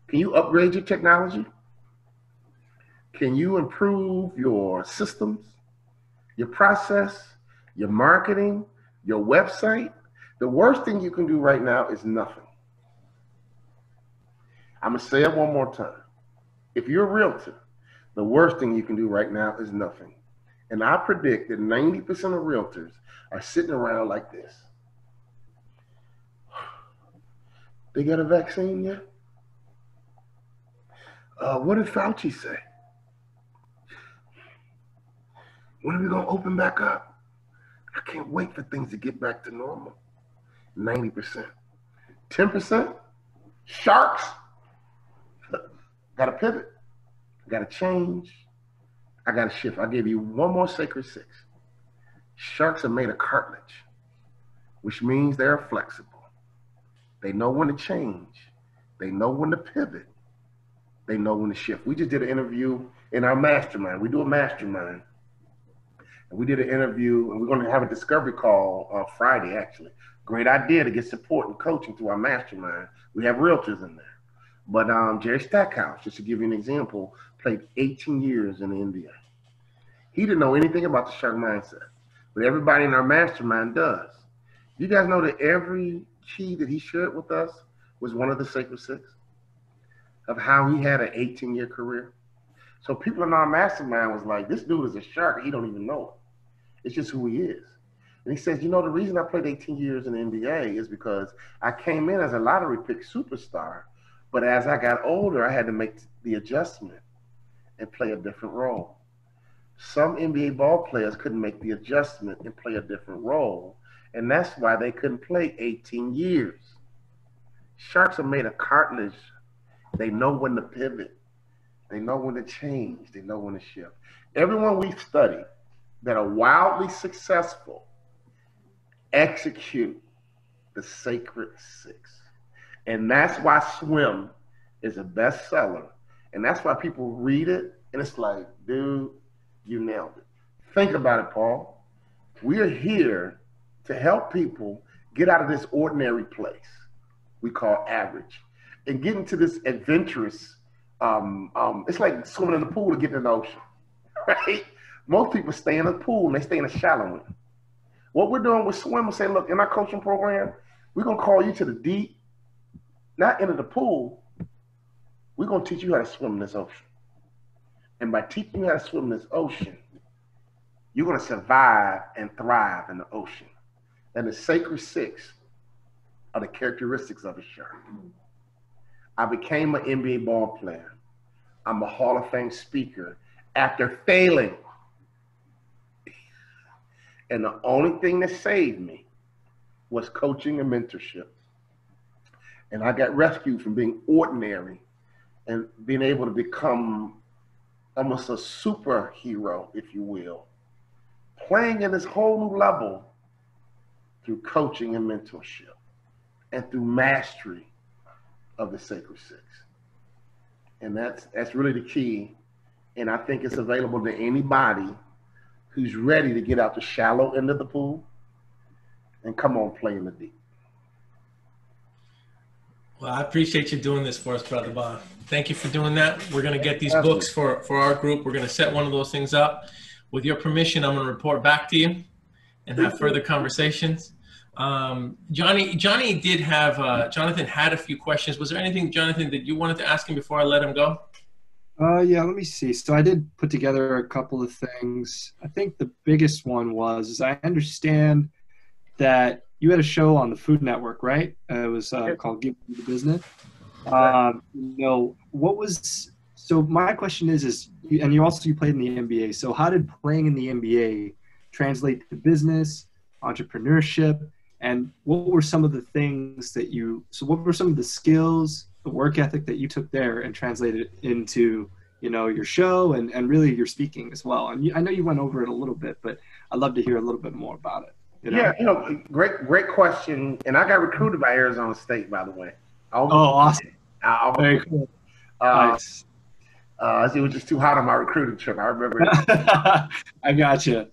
Can you upgrade your technology? Can you improve your systems, your process, your marketing, your website? The worst thing you can do right now is nothing. I'm going to say it one more time. If you're a realtor, the worst thing you can do right now is nothing. And I predict that 90% of realtors are sitting around like this. They got a vaccine yet? What did Fauci say? When are we going to open back up? I can't wait for things to get back to normal. 90%. 10%? Sharks? Got to pivot. Got to change. I got to shift. I'll give you one more sacred 6. Sharks are made of cartilage, which means they're flexible. They know when to change. They know when to pivot. They know when to shift. We just did an interview in our mastermind. We do a mastermind. And we did an interview, and we're going to have a discovery call Friday, actually. Great idea to get support and coaching through our mastermind. We have realtors in there. But Jerry Stackhouse, just to give you an example, played 18 years in the NBA. He didn't know anything about the shark mindset, but everybody in our mastermind does. You guys know that every key that he shared with us was one of the sacred 6 of how he had an 18-year career. So people in our mastermind was like, this dude is a shark. He don't even know it. It's just who he is. And he says, you know, the reason I played 18 years in the NBA is because I came in as a lottery pick superstar, but as I got older, I had to make the adjustment and play a different role. Some NBA ball players couldn't make the adjustment and play a different role, and that's why they couldn't play 18 years. Sharks are made of cartilage. They know when to pivot. They know when to change. They know when to shift. Everyone we've studied that are wildly successful execute the sacred 6. And that's why Swim is a bestseller. And that's why people read it, and it's like, dude, you nailed it. Think about it, Paul. We are here to help people get out of this ordinary place we call average and get into this adventurous, it's like swimming in the pool to get in the ocean, right? Most people stay in the pool and they stay in the shallow end. What we're doing with swim is say, look, in our coaching program, we're going to call you to the deep, not into the pool. We're going to teach you how to swim in this ocean. And by teaching you how to swim in this ocean, you're going to survive and thrive in the ocean. And the sacred six are the characteristics of a shark. I became an NBA ball player. I'm a Hall of Fame speaker after failing. And the only thing that saved me was coaching and mentorship. And I got rescued from being ordinary and being able to become almost a superhero, if you will, playing in this whole new level through coaching and mentorship and through mastery of the sacred six. And that's really the key. And I think it's available to anybody who's ready to get out the shallow end of the pool and come on, play in the deep. Well, I appreciate you doing this for us, Brother Bob. Thank you for doing that. We're going to get these books for our group. We're going to set one of those things up. With your permission, I'm going to report back to you and have further conversations. Johnny did have, Jonathan had a few questions. Was there anything, Jonathan, that you wanted to ask him before I let him go? Yeah, let me see. So I did put together a couple of things. I think the biggest one was I understand that you had a show on the Food Network, right? It was called Give Me the Business. What was, so my question is, and you played in the NBA. So how did playing in the NBA translate to business, entrepreneurship, and what were some of the things that what were some of the skills, the work ethic that you took there and translated into, your show and really your speaking as well? And I know you went over it a little bit, but I'd love to hear a little bit more about it. Yeah, great question. And I got recruited by Arizona State, by the way. Awesome. Very cool. Nice. It was just too hot on my recruiting trip. I remember it. I gotcha.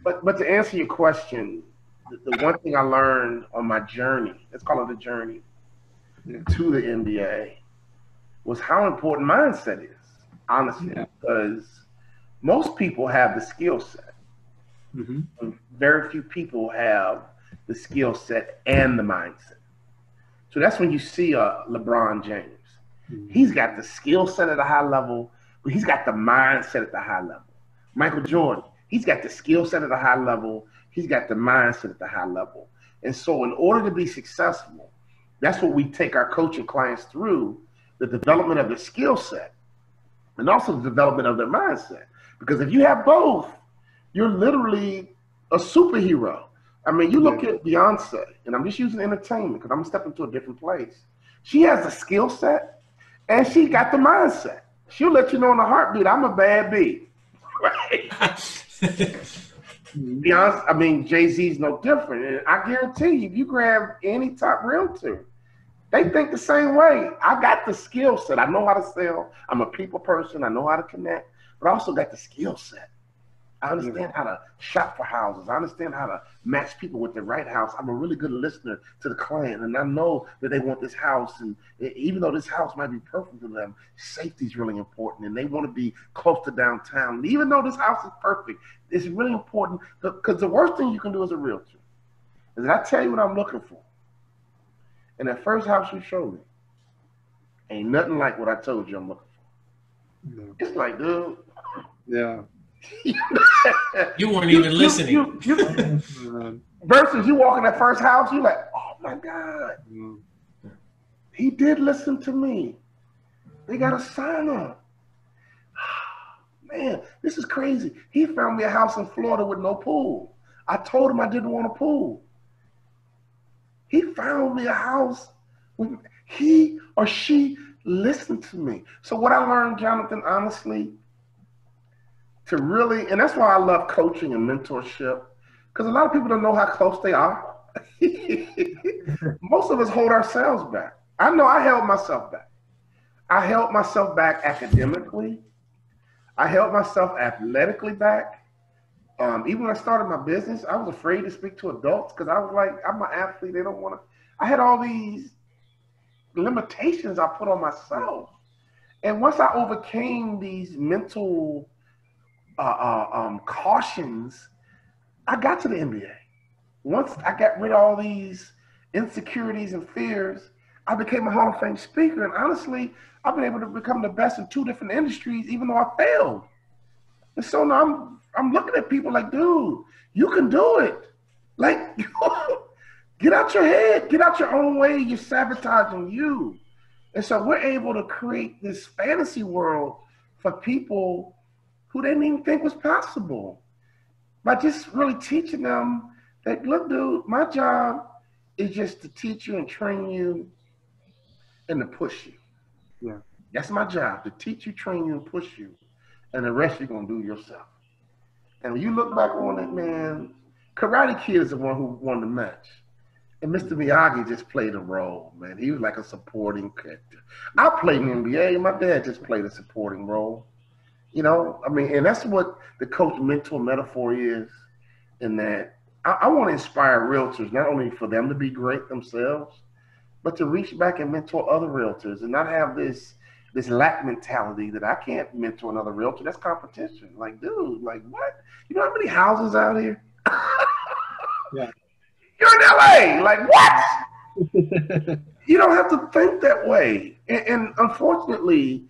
But to answer your question, the one thing I learned on my journey, let's call it a journey, to the NBA, was how important mindset is, honestly, because most people have the skill set. Mm-hmm. Very few people have the skill set and the mindset. So that's when you see LeBron James. Mm-hmm. He's got the skill set at a high level, but he's got the mindset at the high level. Michael Jordan, he's got the skill set at a high level, he's got the mindset at the high level. And so in order to be successful, that's what we take our coaching clients through, the development of their skill set and also the development of their mindset. Because if you have both, you're literally a superhero. I mean, you look at Beyonce, and I'm just using entertainment because I'm going to step into a different place. She has the skill set, and she got the mindset. She'll let you know in a heartbeat, I'm a bad bee. Right? Beyonce, Jay-Z's no different. And I guarantee you, if you grab any top realtor, they think the same way. I got the skill set. I know how to sell. I'm a people person. I know how to connect, but I also got the skill set. I understand how to shop for houses. I understand how to match people with the right house. I'm a really good listener to the client, and I know that they want this house. And even though this house might be perfect for them, safety is really important, and they want to be close to downtown. And even though this house is perfect, it's really important because the worst thing you can do as a realtor is that I tell you what I'm looking for. And that first house you showed me ain't nothing like what I told you I'm looking for. No. It's like, dude. Yeah. You weren't even listening. Versus you walk in that first house, you're like, oh my God. He did listen to me. They got a sign on. Man, this is crazy. He found me a house in Florida with no pool. I told him I didn't want a pool. He found me a house. He or she listened to me. So what I learned, Jonathan, honestly, to really, and that's why I love coaching and mentorship, because a lot of people don't know how close they are. Most of us hold ourselves back. I know I held myself back. I held myself back academically. I held myself athletically back. Even when I started my business, I was afraid to speak to adults because I was like, I'm an athlete. They don't want to. I had all these limitations I put on myself. And once I overcame these mental cautions, I got to the NBA. Once I got rid of all these insecurities and fears, I became a Hall of Fame speaker. And honestly, I've been able to become the best in 2 different industries, even though I failed. And so now I'm looking at people like, dude, you can do it. Like, get out your head, get out your own way. You're sabotaging you. And so we're able to create this fantasy world for people who they didn't even think was possible by just really teaching them that, look, dude, my job is just to teach you and train you and to push you. Yeah. That's my job, to teach you, train you, and push you. And the rest you're going to do yourself. And when you look back on it, man, Karate Kid is the one who won the match. And Mr. Miyagi just played a role, man. He was like a supporting character. I played in the NBA. My dad just played a supporting role. You know, I mean, and that's what the coach mentor metaphor is, in that I want to inspire realtors, not only for them to be great themselves, but to reach back and mentor other realtors and not have this lack mentality that I can't mentor another realtor. That's competition. Like, dude, like what? You know how many houses out here? Yeah. You're in LA. Like, what? You don't have to think that way. And unfortunately,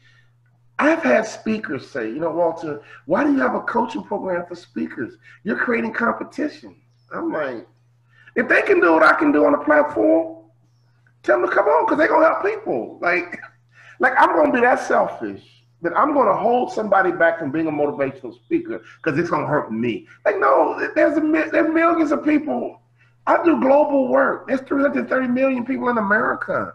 I've had speakers say, you know, Walter, why do you have a coaching program for speakers? You're creating competition. I'm like, if they can do what I can do on a platform, tell them to come on, because they're going to help people. Like I'm going to be that selfish that I'm going to hold somebody back from being a motivational speaker because it's going to hurt me. Like, no, there's millions of people. I do global work. There's 330 million people in America.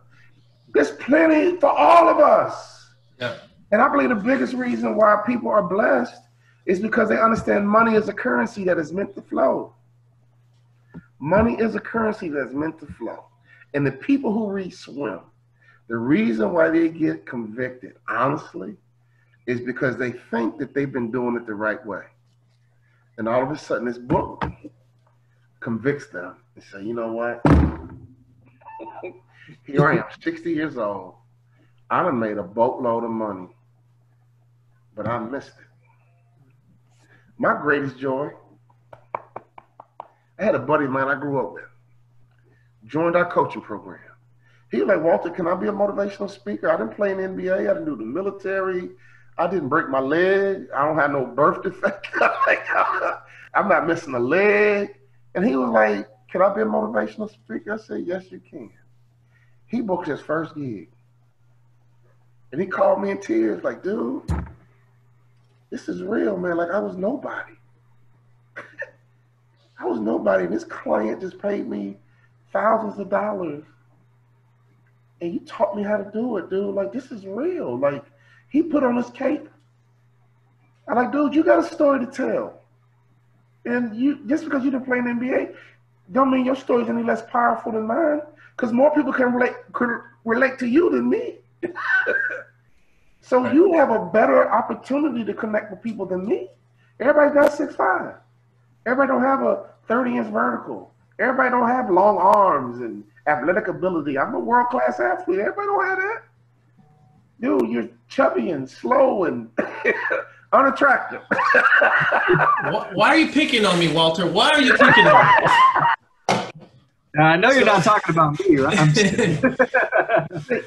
There's plenty for all of us. Yeah. And I believe the biggest reason why people are blessed is because they understand money is a currency that is meant to flow. Money is a currency that's meant to flow. And the people who read swim, the reason why they get convicted, honestly, is because they think that they've been doing it the right way. And all of a sudden, this book convicts them and say, you know what? Here I am, 60 years old. I done made a boatload of money, but I missed it. My greatest joy, I had a buddy of mine I grew up with, joined our coaching program. He was like, Walter, can I be a motivational speaker? I didn't play in the NBA. I didn't do the military. I didn't break my leg. I don't have no birth defect. I'm not missing a leg. And he was like, can I be a motivational speaker? I said, yes, you can. He booked his first gig. And he called me in tears like, dude, this is real, man. Like, I was nobody. I was nobody. This client just paid me thousands of dollars. And you taught me how to do it, dude. Like, this is real. Like, he put on his cape. I'm like, dude, you got a story to tell. And you, just because you didn't play in the NBA, don't mean your story is any less powerful than mine. Because more people can relate to you than me. So right. You have a better opportunity to connect with people than me. Everybody's not 6'5". Everybody don't have a 30-inch vertical. Everybody don't have long arms and athletic ability. I'm a world-class athlete. Everybody don't have that. Dude, you're chubby and slow and unattractive. Why are you picking on me, Walter? Why are you picking on me? I know you're not talking about me, right? I'm just kidding.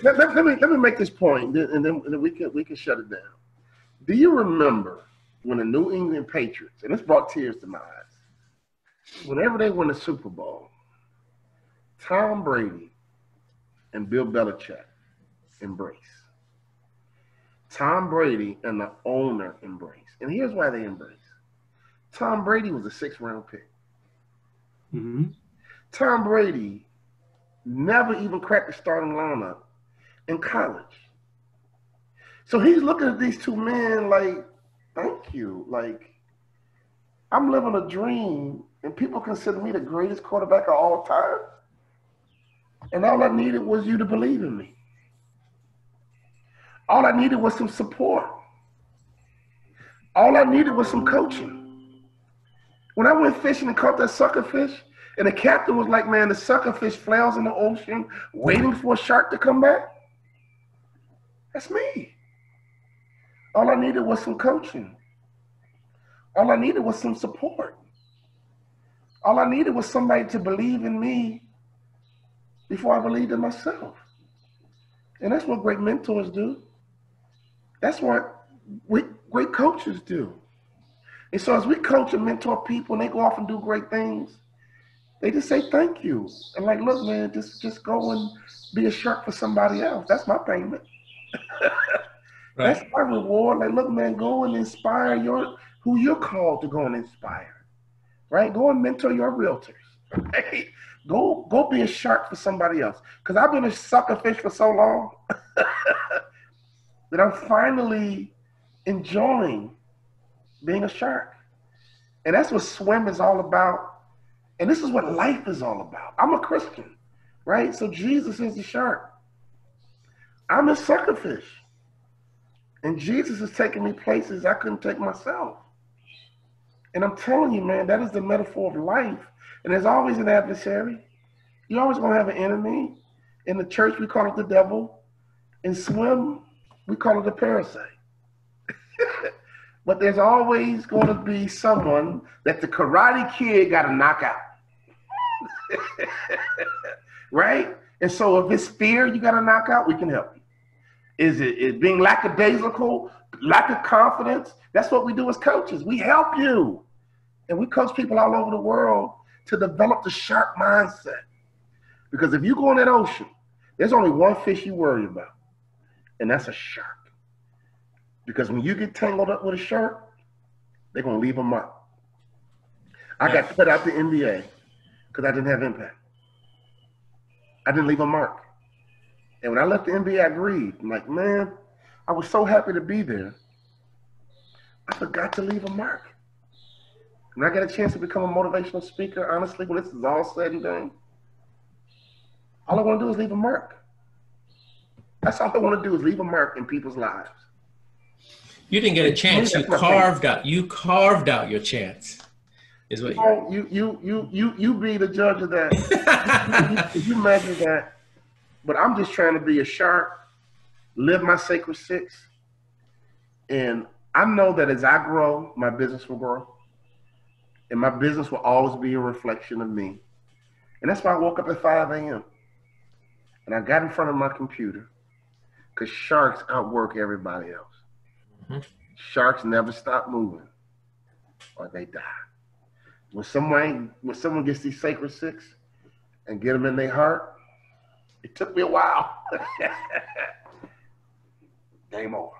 let me make this point, and then we can shut it down. Do you remember when the New England Patriots, and this brought tears to my eyes, whenever they won the Super Bowl, Tom Brady and Bill Belichick embrace. Tom Brady and the owner embrace. And here's why they embrace. Tom Brady was a 6th-round pick. Mm-hmm. Tom Brady never even cracked the starting lineup in college. So he's looking at these two men like, thank you. Like, I'm living a dream, and people consider me the greatest quarterback of all time. And all I needed was you to believe in me. All I needed was some support. All I needed was some coaching. When I went fishing and caught that sucker fish, and the captain was like, man, the sucker fish flails in the ocean waiting for a shark to come back. That's me. All I needed was some coaching. All I needed was some support. All I needed was somebody to believe in me before I believed in myself. And that's what great mentors do. That's what great coaches do. And so as we coach and mentor people and they go off and do great things, they just say thank you. And like, look, man, just go and be a shark for somebody else. That's my payment. Right. That's my reward. Like, look, man, go and inspire who you're called to go and inspire. Right? Go and mentor your realtors. Right? Go be a shark for somebody else. Because I've been a sucker fish for so long that I'm finally enjoying being a shark. And that's what swim is all about. And this is what life is all about. I'm a Christian, right? So Jesus is the shark. I'm a sucker fish. And Jesus is taking me places I couldn't take myself. And I'm telling you, man, that is the metaphor of life. And there's always an adversary. You're always going to have an enemy. In the church, we call it the devil. In swim, we call it a parasite. But there's always going to be someone that the Karate Kid got to knock out. Right? And so if it's fear you got to knock out, we can help you. Is it being lackadaisical, lack of confidence? That's what we do as coaches. We help you. And we coach people all over the world to develop the shark mindset. Because if you go in that ocean, there's only one fish you worry about, and that's a shark. Because when you get tangled up with a shark, they're going to leave a mark. I got put out the NBA because I didn't have impact. I didn't leave a mark. And when I left the NBA, I grieved. I'm like, man, I was so happy to be there. I forgot to leave a mark. When I got a chance to become a motivational speaker, honestly, when this is all said and done, all I want to do is leave a mark. That's all I want to do is leave a mark in people's lives. You didn't get a chance. You carved out your chance. Is what you be the judge of that. you measure that. But I'm just trying to be a shark, live my sacred six. And I know that as I grow, my business will grow. And my business will always be a reflection of me. And that's why I woke up at 5 a.m. And I got in front of my computer because sharks outwork everybody else. Mm-hmm. Sharks never stop moving or they die. When someone gets these sacred six and get them in their heart, it took me a while. Game over.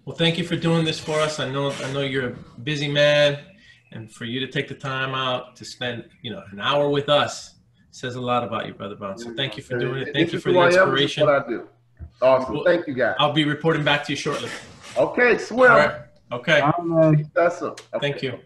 Well, thank you for doing this for us. I know you're a busy man, and for you to take the time out to spend, an hour with us says a lot about you, Brother Bounce. So thank you for doing it. Thank you for the inspiration. What I do. Awesome. Thank you, guys. I'll be reporting back to you shortly. Okay, swim. All right. Okay. That's it. Okay. Thank you.